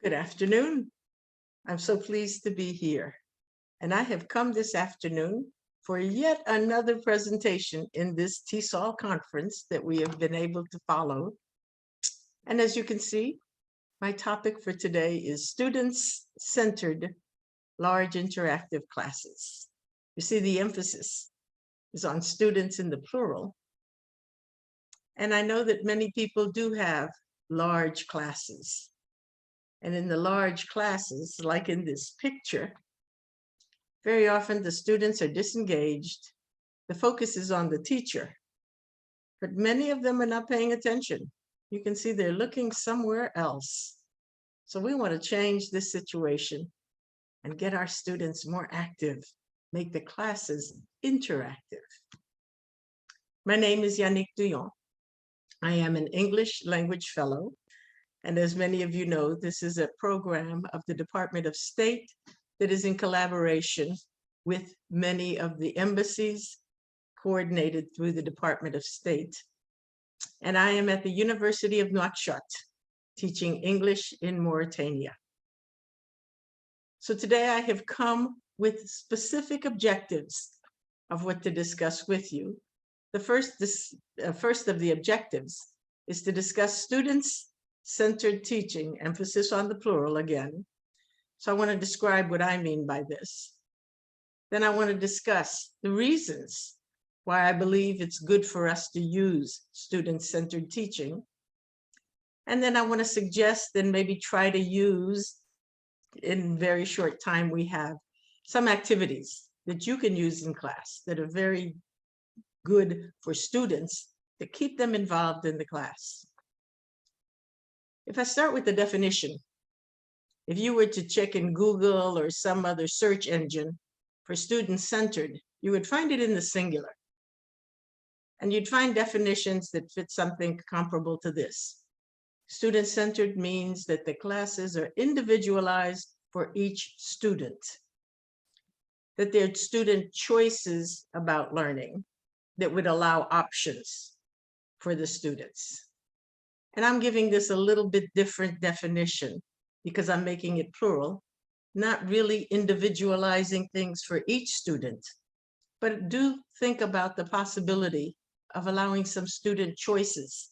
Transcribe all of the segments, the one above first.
Good afternoon. I'm so pleased to be here. And I have come this afternoon for yet another presentation in this TESOL conference that we have been able to follow. And as you can see, my topic for today is students-centered large interactive classes. You see, the emphasis is on students in the plural. And I know that many people do have large classes. And in the large classes, like in this picture, very often the students are disengaged. The focus is on the teacher, but many of them are not paying attention. You can see they're looking somewhere else. So we want to change this situation and get our students more active, make the classes interactive. My name is Yanick Douyon. I am an English language fellow. And as many of you know, this is a program of the Department of State that is in collaboration with many of the embassies coordinated through the Department of State. And I am at the University of Nouakchott, teaching English in Mauritania. So today I have come with specific objectives of what to discuss with you. The first of the objectives is to discuss students-centered teaching, emphasis on the plural again. So I want to describe what I mean by this. Then I want to discuss the reasons why I believe it's good for us to use student-centered teaching. And then I want to suggest and maybe try to use, in very short time we have, some activities that you can use in class that are very good for students to keep them involved in the class. If I start with the definition, if you were to check in Google or some other search engine for student-centered, you would find it in the singular. And you'd find definitions that fit something comparable to this. Student-centered means that the classes are individualized for each student, that there are student choices about learning that would allow options for the students. And I'm giving this a little bit different definition because I'm making it plural, not really individualizing things for each student, but do think about the possibility of allowing some student choices.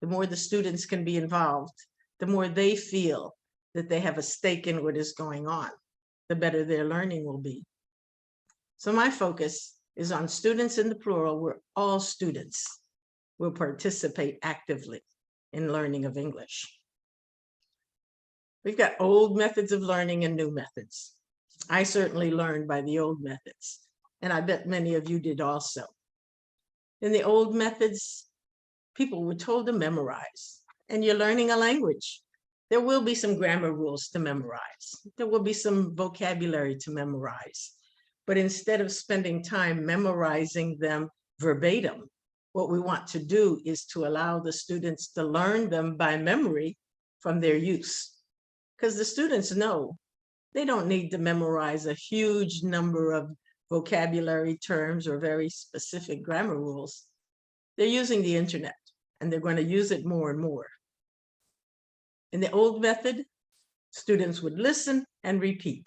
The more the students can be involved, the more they feel that they have a stake in what is going on, the better their learning will be. So my focus is on students in the plural, where all students will participate actively in learning of English. We've got old methods of learning and new methods. I certainly learned by the old methods, and I bet many of you did also. In the old methods, people were told to memorize, and you're learning a language. There will be some grammar rules to memorize. There will be some vocabulary to memorize. But instead of spending time memorizing them verbatim, what we want to do is to allow the students to learn them by memory from their use. Because the students know they don't need to memorize a huge number of vocabulary terms or very specific grammar rules. They're using the internet, and they're going to use it more and more. In the old method, students would listen and repeat.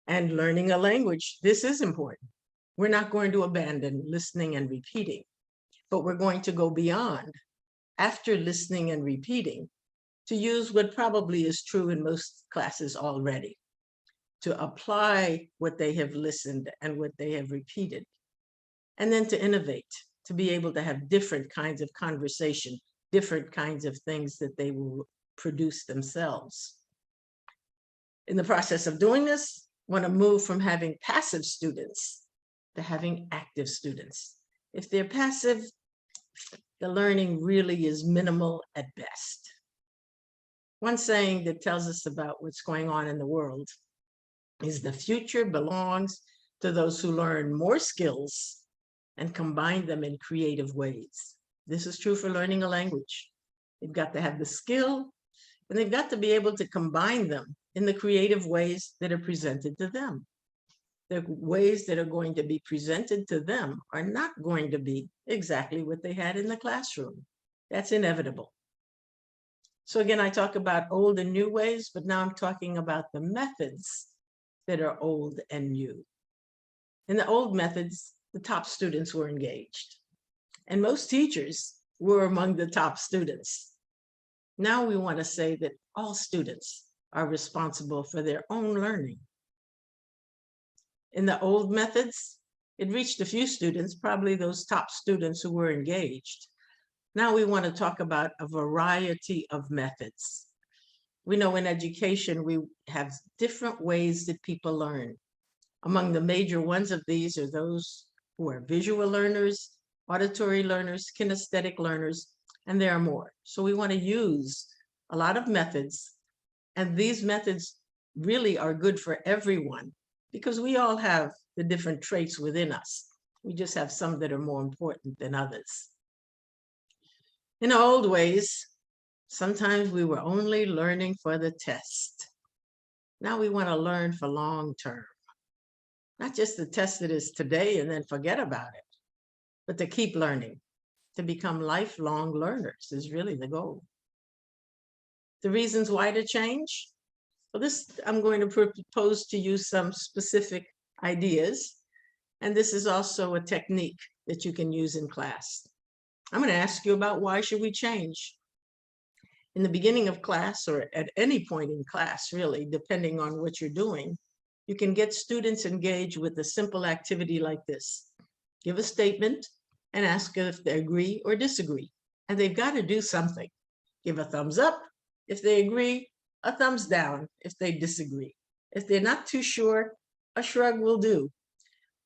And learning a language, this is important. We're not going to abandon listening and repeating, but we're going to go beyond, after listening and repeating, to use what probably is true in most classes already, to apply what they have listened and what they have repeated, and then to innovate, to be able to have different kinds of conversation, different kinds of things that they will produce themselves. In the process of doing this, I want to move from having passive students to having active students. If they're passive, the learning really is minimal at best. One saying that tells us about what's going on in the world is the future belongs to those who learn more skills and combine them in creative ways. This is true for learning a language. They've got to have the skill, and they've got to be able to combine them in the creative ways that are presented to them. The ways that are going to be presented to them are not going to be exactly what they had in the classroom. That's inevitable. So again, I talk about old and new ways, but now I'm talking about the methods that are old and new. In the old methods, the top students were engaged, and most teachers were among the top students. Now we want to say that all students are responsible for their own learning. In the old methods, it reached a few students, probably those top students who were engaged. Now we want to talk about a variety of methods. We know in education, we have different ways that people learn. Among the major ones of these are those who are visual learners, auditory learners, kinesthetic learners, and there are more. So we want to use a lot of methods, and these methods really are good for everyone because we all have the different traits within us. We just have some that are more important than others. In old ways, sometimes we were only learning for the test. Now we want to learn for long term. Not just the test that is today and then forget about it, but to keep learning, to become lifelong learners is really the goal. The reasons why to change? Well, I'm going to propose to you some specific ideas, and this is also a technique that you can use in class. I'm going to ask you about why should we change? In the beginning of class, or at any point in class, really, depending on what you're doing, you can get students engaged with a simple activity like this. Give a statement and ask if they agree or disagree. And they've got to do something. Give a thumbs up if they agree, a thumbs down if they disagree. If they're not too sure, a shrug will do.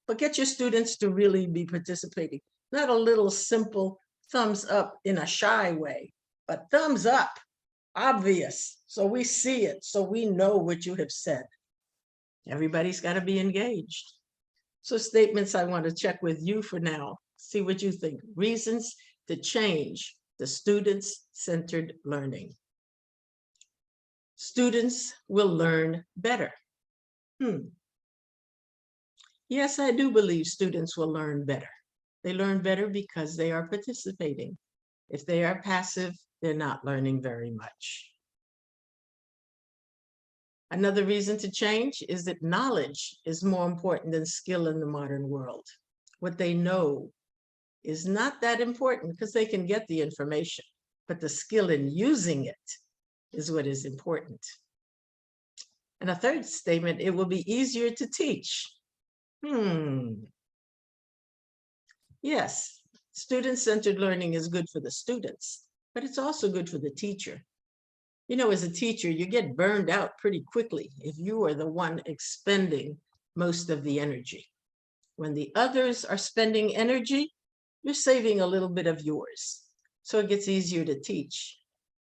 But get your students to really be participating. Not a little simple thumbs up in a shy way, but thumbs up, obvious, so we see it, so we know what you have said. Everybody's got to be engaged. So statements I want to check with you for now. See what you think. Reasons to change the student-centered learning. Students will learn better. Yes, I do believe students will learn better. They learn better because they are participating. If they are passive, they're not learning very much. Another reason to change is that knowledge is more important than skill in the modern world. What they know is not that important because they can get the information, but the skill in using it is what is important. And a third statement, it will be easier to teach. Yes, student-centered learning is good for the students, but it's also good for the teacher. You know, as a teacher, you get burned out pretty quickly if you are the one expending most of the energy. When the others are spending energy, you're saving a little bit of yours. So it gets easier to teach.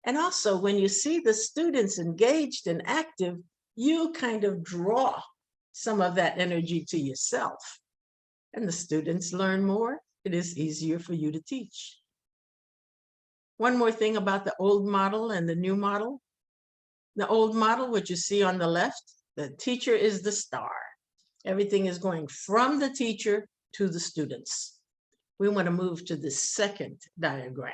And also, when you see the students engaged and active, you kind of draw some of that energy to yourself. And the students learn more. It is easier for you to teach. One more thing about the old model and the new model. The old model, what you see on the left, the teacher is the star. Everything is going from the teacher to the students. We want to move to the second diagram.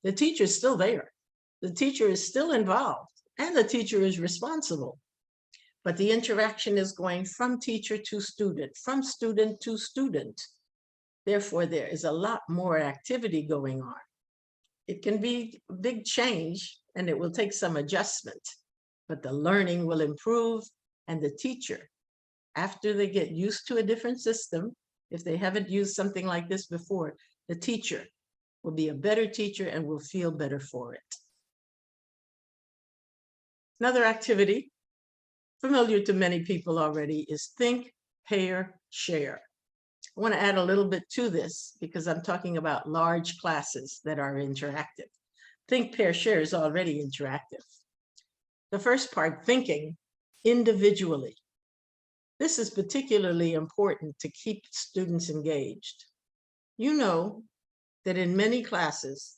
The teacher is still there. The teacher is still involved, and the teacher is responsible. But the interaction is going from teacher to student, from student to student. Therefore, there is a lot more activity going on. It can be a big change, and it will take some adjustment, but the learning will improve, and the teacher, after they get used to a different system, if they haven't used something like this before, the teacher will be a better teacher and will feel better for it. Another activity familiar to many people already is think, pair, share. I want to add a little bit to this because I'm talking about large classes that are interactive. Think, pair, share is already interactive. The first part, thinking individually. This is particularly important to keep students engaged. You know that in many classes,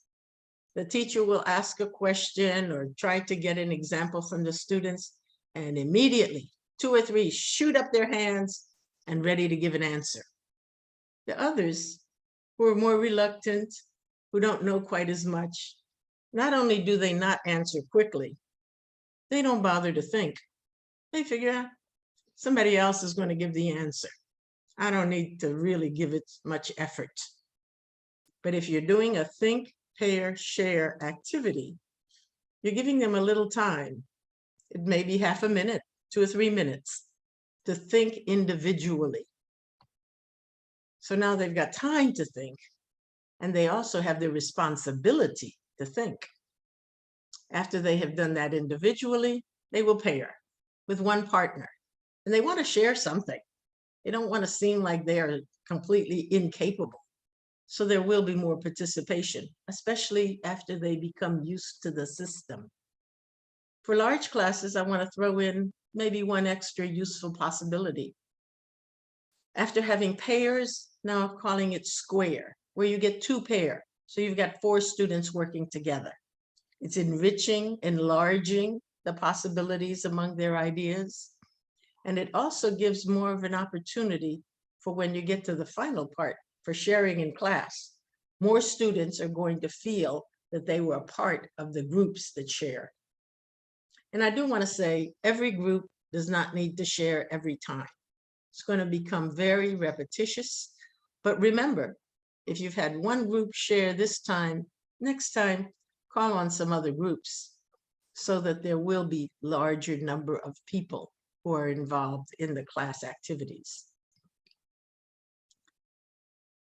the teacher will ask a question or try to get an example from the students, and immediately 2 or 3 shoot up their hands and ready to give an answer. The others who are more reluctant, who don't know quite as much, Not only do they not answer quickly, they don't bother to think. They figure out somebody else is going to give the answer. I don't need to really give it much effort. But if you're doing a think, pair, share activity, you're giving them a little time. It may be half a minute, 2 or 3 minutes to think individually. So now they've got time to think, and they also have the responsibility to think. After they have done that individually, they will pair with one partner, and they want to share something. They don't want to seem like they are completely incapable. So there will be more participation, especially after they become used to the system. For large classes, I want to throw in maybe one extra useful possibility. After having pairs, now I'm calling it square, where you get 2 pairs. So you've got 4 students working together. It's enriching, enlarging the possibilities among their ideas. And it also gives more of an opportunity for when you get to the final part for sharing in class. More students are going to feel that they were a part of the groups that share. And I do want to say every group does not need to share every time. It's going to become very repetitious. But remember, if you've had one group share this time, next time, call on some other groups so that there will be larger number of people who are involved in the class activities.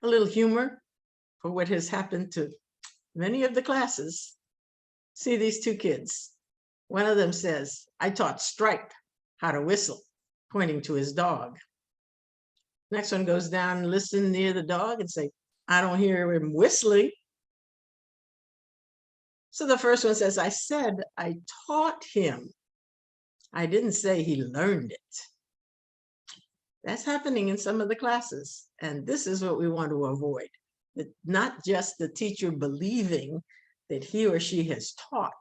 A little humor for what has happened to many of the classes. See these 2 kids. One of them says, I taught Stripe how to whistle, pointing to his dog. Next one goes down and listen near the dog and say, I don't hear him whistling. So the first one says, I said I taught him. I didn't say he learned it. That's happening in some of the classes. And this is what we want to avoid. Not just the teacher believing that he or she has taught,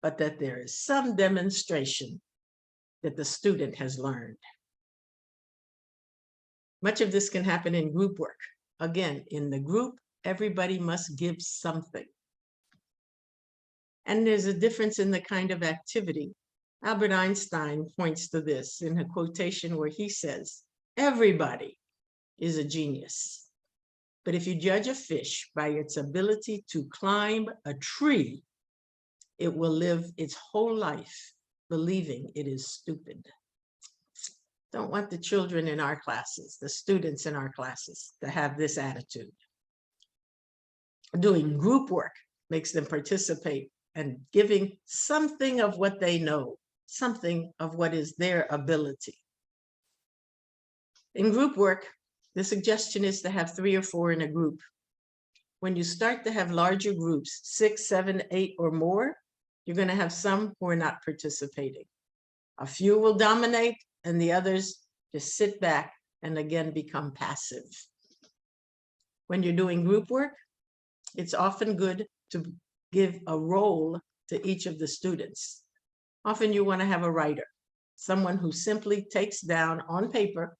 but that there is some demonstration that the student has learned. Much of this can happen in group work. Again, in the group, everybody must give something. And there's a difference in the kind of activity. Albert Einstein points to this in a quotation where he says, everybody is a genius. But if you judge a fish by its ability to climb a tree, it will live its whole life believing it is stupid. Don't want the children in our classes, the students in our classes, to have this attitude. Doing group work makes them participate and giving something of what they know, something of what is their ability. In group work, the suggestion is to have 3 or 4 in a group. When you start to have larger groups, 6, 7, 8 or more, you're going to have some who are not participating. A few will dominate and the others just sit back and again become passive. When you're doing group work, it's often good to give a role to each of the students. Often you want to have a writer, someone who simply takes down on paper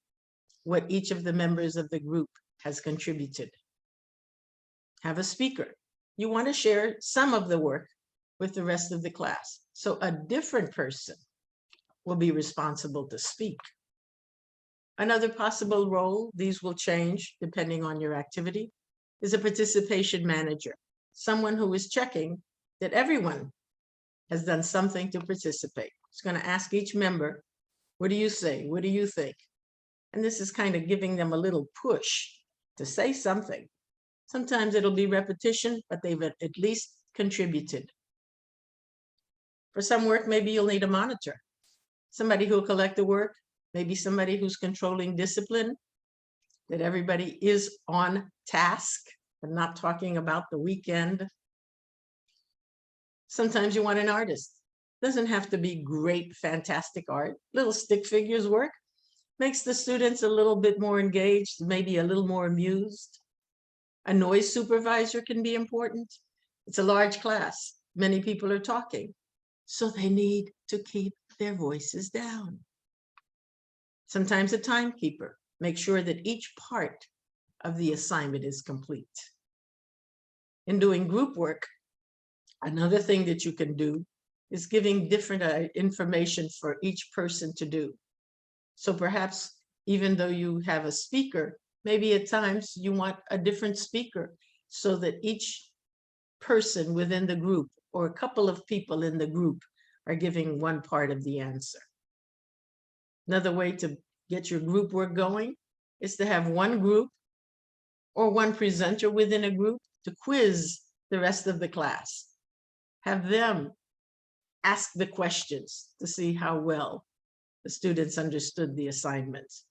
what each of the members of the group has contributed. Have a speaker. You want to share some of the work with the rest of the class. So a different person will be responsible to speak. Another possible role, these will change depending on your activity, is a participation manager, someone who is checking that everyone has done something to participate. It's going to ask each member, what do you say? What do you think? And this is kind of giving them a little push to say something. Sometimes it'll be repetition, but they've at least contributed. For some work, maybe you'll need a monitor, somebody who'll collect the work, maybe somebody who's controlling discipline, that everybody is on task. I'm not talking about the weekend. Sometimes you want an artist. Doesn't have to be great, fantastic art. Little stick figures work makes the students a little bit more engaged, maybe a little more amused. A noise supervisor can be important. It's a large class. Many people are talking, so they need to keep their voices down. Sometimes a timekeeper. Make sure that each part of the assignment is complete. In doing group work, Another thing that you can do is giving different information for each person to do. So perhaps even though you have a speaker, maybe at times you want a different speaker so that each person within the group or a couple of people in the group are giving one part of the answer. Another way to get your group work going is to have one group or one presenter within a group to quiz the rest of the class. Have them ask the questions to see how well the students understood the assignments.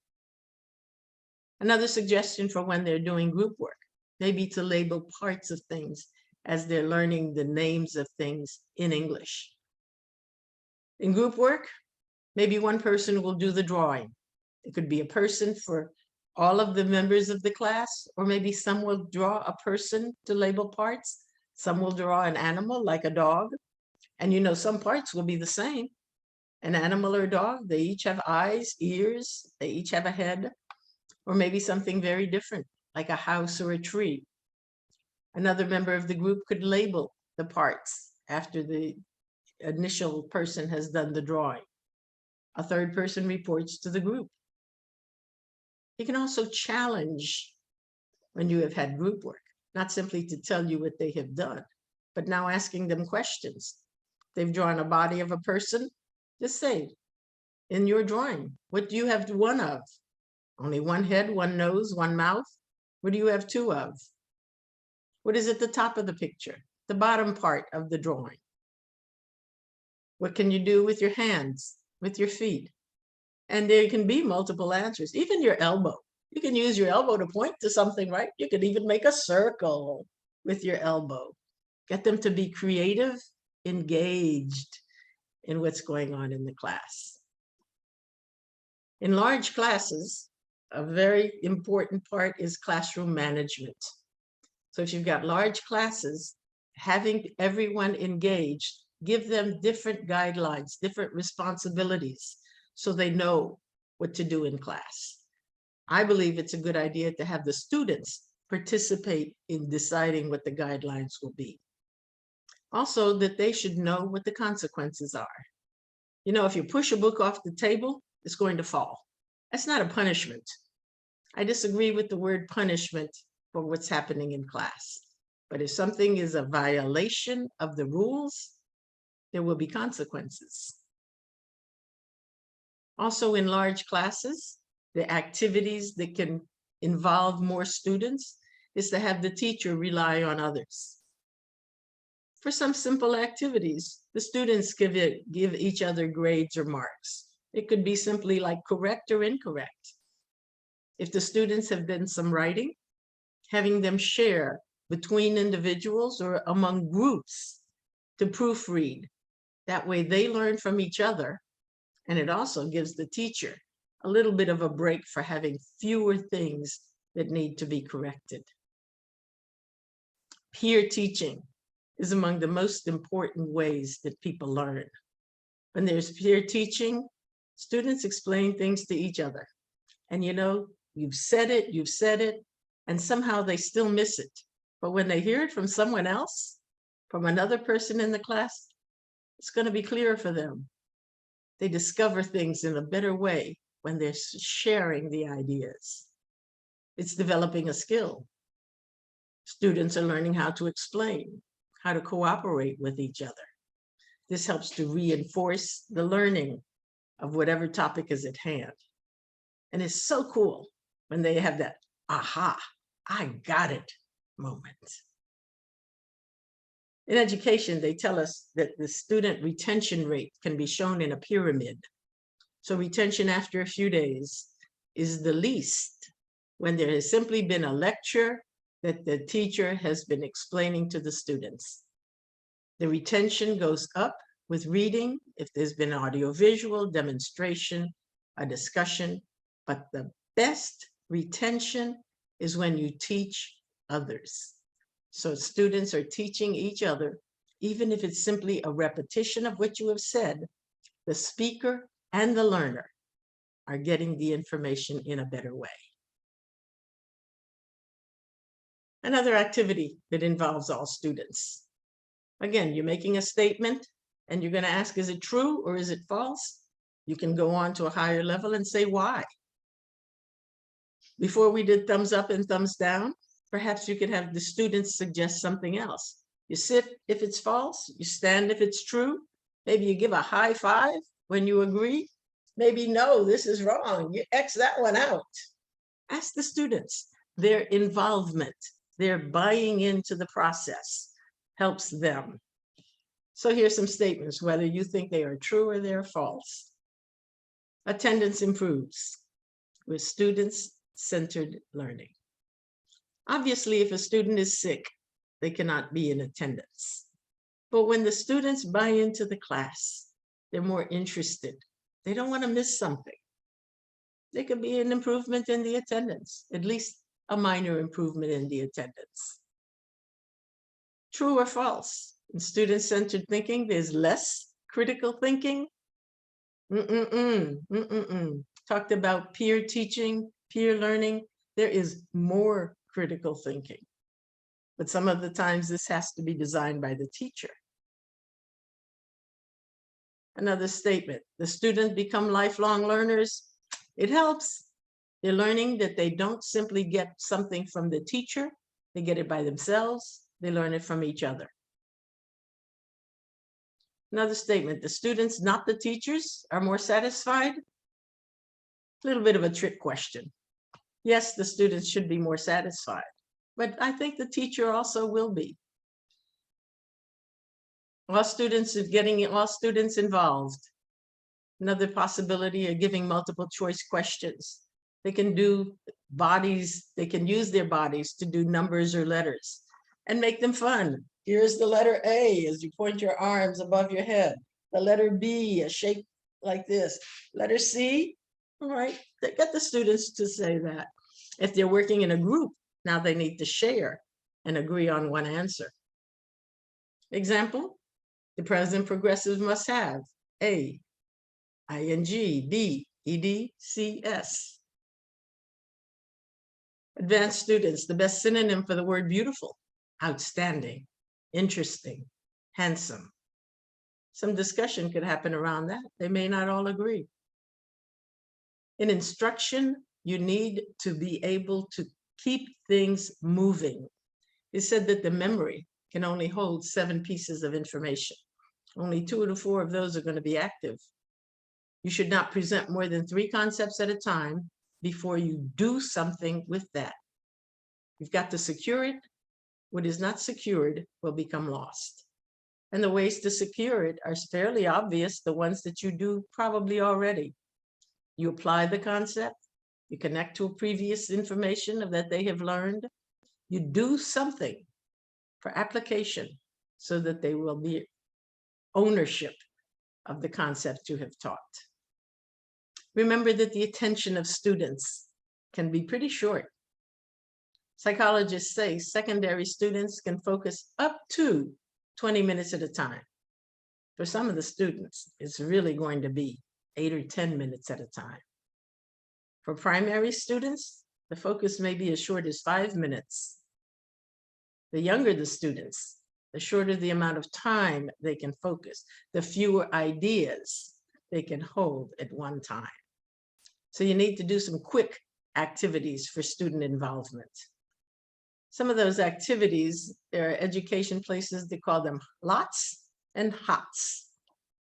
Another suggestion for when they're doing group work, maybe to label parts of things as they're learning the names of things in English. In group work, maybe one person will do the drawing. It could be a person for all of the members of the class, or maybe some will draw a person to label parts. Some will draw an animal like a dog. And you know, some parts will be the same. An animal or a dog, they each have eyes, ears, they each have a head, or maybe something very different, like a house or a tree. Another member of the group could label the parts after the initial person has done the drawing. A third person reports to the group. You can also challenge when you have had group work, not simply to tell you what they have done, but now asking them questions. They've drawn a body of a person, just say, in your drawing, what do you have one of? Only one head, one nose, one mouth? What do you have two of? What is at the top of the picture? The bottom part of the drawing? What can you do with your hands, with your feet? And there can be multiple answers, even your elbow. You can use your elbow to point to something, right? You could even make a circle with your elbow. Get them to be creative, engaged in what's going on in the class. In large classes, a very important part is classroom management. So if you've got large classes, having everyone engaged, give them different guidelines, different responsibilities, so they know what to do in class. I believe it's a good idea to have the students participate in deciding what the guidelines will be. Also, that they should know what the consequences are. You know, if you push a book off the table, it's going to fall. That's not a punishment. I disagree with the word punishment for what's happening in class. But if something is a violation of the rules, there will be consequences. Also, in large classes, the activities that can involve more students is to have the teacher rely on others. For some simple activities, the students give each other grades or marks. It could be simply like correct or incorrect. If the students have done some writing, having them share between individuals or among groups to proofread. That way they learn from each other, and it also gives the teacher a little bit of a break for having fewer things that need to be corrected. Peer teaching is among the most important ways that people learn. When there's peer teaching, students explain things to each other. And you know, you've said it, and somehow they still miss it. But when they hear it from someone else, from another person in the class, it's going to be clearer for them. They discover things in a better way when they're sharing the ideas. It's developing a skill. Students are learning how to explain, how to cooperate with each other. This helps to reinforce the learning of whatever topic is at hand. And it's so cool when they have that, aha, I got it moment. In education, they tell us that the student retention rate can be shown in a pyramid. So retention after a few days is the least when there has simply been a lecture that the teacher has been explaining to the students. The retention goes up with reading if there's been audiovisual demonstration, a discussion, but the best retention is when you teach others. So students are teaching each other, even if it's simply a repetition of what you have said, the speaker and the learner are getting the information in a better way. Another activity that involves all students. Again, you're making a statement and you're going to ask, is it true or is it false? You can go on to a higher level and say why. Before we did thumbs up and thumbs down, perhaps you could have the students suggest something else. You sit if it's false, you stand if it's true. Maybe you give a high five when you agree. Maybe, no, this is wrong. You X that one out. Ask the students. Their involvement, their buying into the process helps them. So here's some statements, whether you think they are true or they're false. Attendance improves with students-centered learning. Obviously, if a student is sick, they cannot be in attendance. But when the students buy into the class, they're more interested. They don't want to miss something. There could be an improvement in the attendance, at least a minor improvement in the attendance. True or false? In student-centered thinking, there's less critical thinking. Talked about peer teaching, peer learning. There is more critical thinking. But some of the times this has to be designed by the teacher. Another statement, the students become lifelong learners. It helps. They're learning that they don't simply get something from the teacher. They get it by themselves. They learn it from each other. Another statement, the students, not the teachers, are more satisfied. A little bit of a trick question. Yes, the students should be more satisfied, but I think the teacher also will be. All students are getting all students involved. Another possibility of giving multiple choice questions. They can do bodies, they can use their bodies to do numbers or letters and make them fun. Here's the letter A as you point your arms above your head. The letter B, a shape like this. Letter C, all right, they get the students to say that. If they're working in a group, now they need to share and agree on one answer. Example, the present progressive must have A, ing, B, ed, cs. Advanced students, the best synonym for the word beautiful, outstanding, interesting, handsome. Some discussion could happen around that. They may not all agree. In instruction, you need to be able to keep things moving. It said that the memory can only hold 7 pieces of information. Only 2 to 4 of those are going to be active. You should not present more than 3 concepts at a time before you do something with that. You've got to secure it. What is not secured will become lost. And the ways to secure it are fairly obvious, the ones that you do probably already. You apply the concept, you connect to previous information that they have learned, you do something for application so that they will be ownership of the concept you have taught. Remember that the attention of students can be pretty short. Psychologists say secondary students can focus up to 20 minutes at a time. For some of the students, it's really going to be 8 or 10 minutes at a time. For primary students, the focus may be as short as 5 minutes. The younger the students, the shorter the amount of time they can focus, the fewer ideas they can hold at one time. So you need to do some quick activities for student involvement. Some of those activities, there are education places, they call them LOTS and HOTS.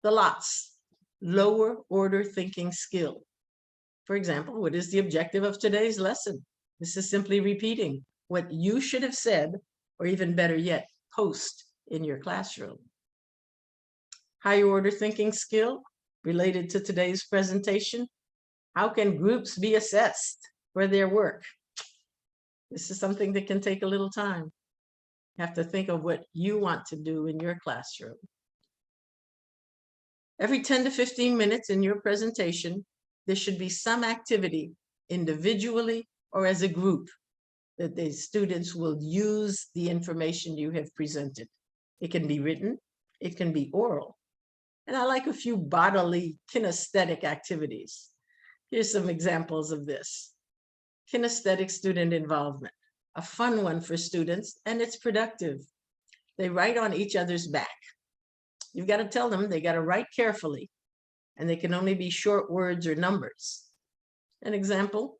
The LOTS, lower order thinking skill. For example, what is the objective of today's lesson? This is simply repeating what you should have said, or even better yet, post in your classroom. Higher order thinking skill related to today's presentation. How can groups be assessed for their work? This is something that can take a little time. You have to think of what you want to do in your classroom. Every 10 to 15 minutes in your presentation, there should be some activity individually or as a group that the students will use the information you have presented. It can be written, it can be oral. And I like a few bodily kinesthetic activities. Here's some examples of this. Kinesthetic student involvement, a fun one for students, and it's productive. They write on each other's back. You've got to tell them they got to write carefully, and they can only be short words or numbers. An example,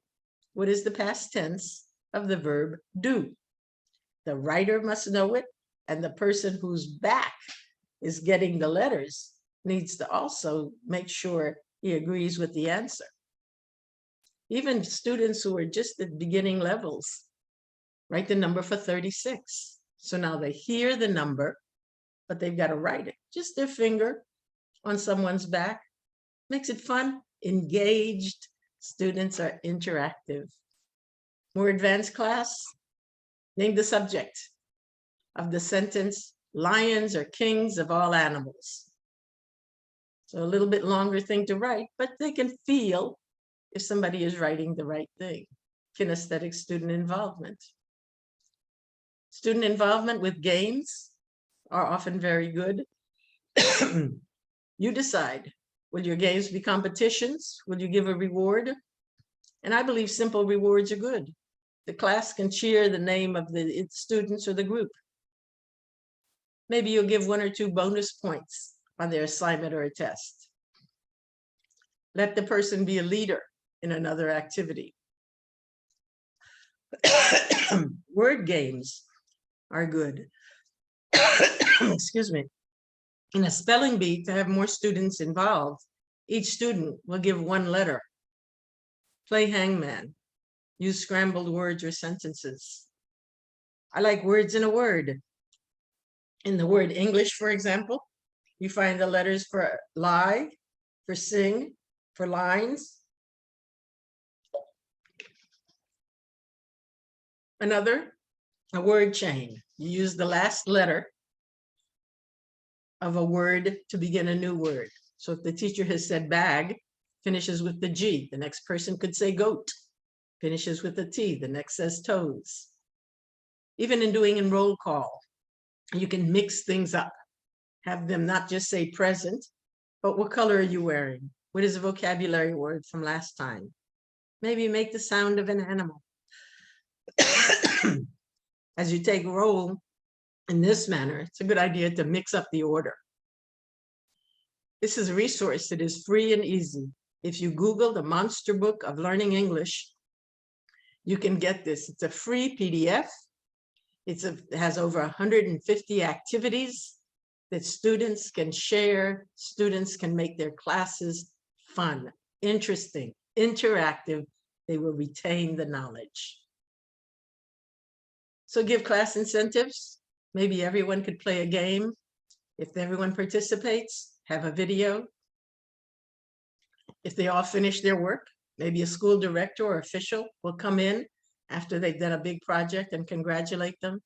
what is the past tense of the verb do? The writer must know it, and the person whose back is getting the letters needs to also make sure he agrees with the answer. Even students who are just at beginning levels write the number for 36. So now they hear the number, but they've got to write it. Just their finger on someone's back. Makes it fun, engaged. Students are interactive. More advanced class, name the subject of the sentence, lions are kings of all animals. So a little bit longer thing to write, but they can feel if somebody is writing the right thing. Kinesthetic student involvement. Student involvement with games are often very good. You decide. Will your games be competitions? Will you give a reward? And I believe simple rewards are good. The class can cheer the name of the students or the group. Maybe you'll give 1 or 2 bonus points on their assignment or a test. Let the person be a leader in another activity. Word games are good. Excuse me. In a spelling bee, to have more students involved, each student will give 1 letter. Play hangman. Use scrambled words or sentences. I like words in a word. In the word English, for example, you find the letters for lie, for sing, for lines. Another, a word chain. You use the last letter of a word to begin a new word. So if the teacher has said bag, finishes with the G, the next person could say goat, finishes with the T, the next says toes. Even in doing a roll call, you can mix things up. Have them not just say present, but what color are you wearing? What is a vocabulary word from last time? Maybe make the sound of an animal. As you take roll in this manner, it's a good idea to mix up the order. This is a resource that is free and easy. If you Google the Monster Book of Learning English, you can get this. It's a free PDF. It has over 150 activities that students can share. Students can make their classes fun, interesting, interactive. They will retain the knowledge. So give class incentives. Maybe everyone could play a game. If everyone participates, have a video. If they all finish their work, maybe a school director or official will come in after they've done a big project and congratulate them.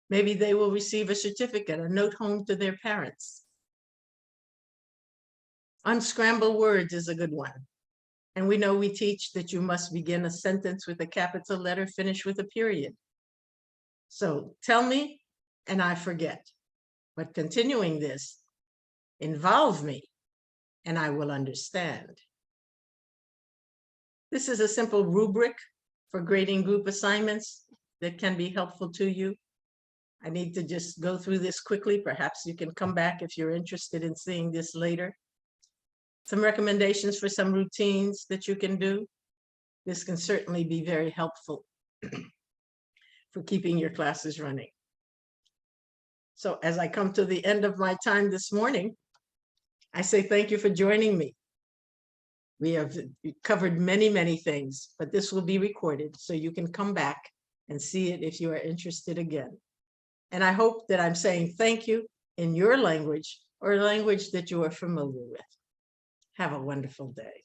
Maybe they will receive a certificate, a note home to their parents. Unscramble words is a good one. And we know we teach that you must begin a sentence with a capital letter, finish with a period. So tell me and I forget. But continuing this, involve me and I will understand. This is a simple rubric for grading group assignments that can be helpful to you. I need to just go through this quickly. Perhaps you can come back if you're interested in seeing this later. Some recommendations for some routines that you can do. This can certainly be very helpful for keeping your classes running. So as I come to the end of my time this morning, I say thank you for joining me. We have covered many, many things, but this will be recorded so you can come back and see it if you are interested again. And I hope that I'm saying thank you in your language or a language that you are familiar with. Have a wonderful day.